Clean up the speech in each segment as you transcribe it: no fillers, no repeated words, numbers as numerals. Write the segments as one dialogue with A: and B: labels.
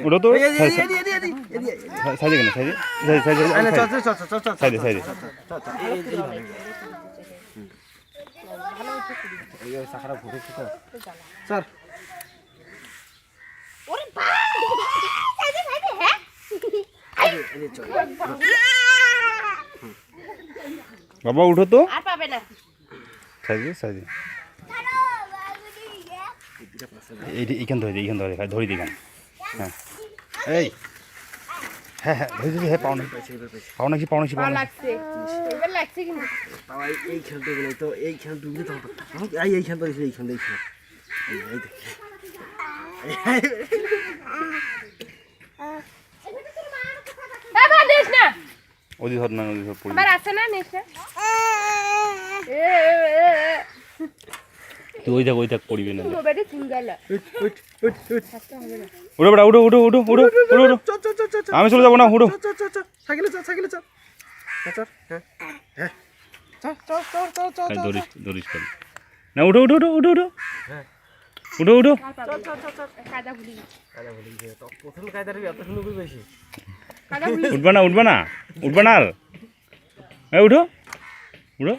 A: ওটা তো সাইডে কেন সাইডে সাইডে সাইডে
B: স্যার
A: বাবা উঠো তো
C: আর পাবে না
A: সাইডে সাইডে এইখান ধরে ধরে দিই হ্যাঁ এই হ্যাঁ হ্যাঁ ধরে দিদি হ্যাঁ পাওনা
C: লাগছে এবার লাগছে কিন্তু
B: বাবা এই খেলতে গেলে তো এই খেলতে তো এই খেলতে এই খেলতে
C: বাবা দেখ না
A: ওদি ধর না ওদি ধর পড়ি
C: আমার আছে না নেছ না
A: তুই ওই দেখ পড়িবে না
C: মোবাইলে সিঙ্গেল
A: উঠো বেটা উঠো উঠো উঠো উঠো উঠো উঠো আমি চলে যাবো না উঠো
B: সাইকেলে চল
A: দরিস কর না উঠো উঠো উঠো উঠো উঠো উঠো উঠো
C: কাদা ভুলি
B: তো প্রথম কায়দার এত সুন্দর করে বেশি
C: কাদা ভুলি
A: উঠবা না আর এই উঠো উঠো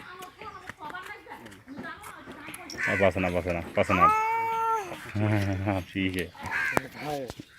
A: পাস না হ্যাঁ ঠিক আছে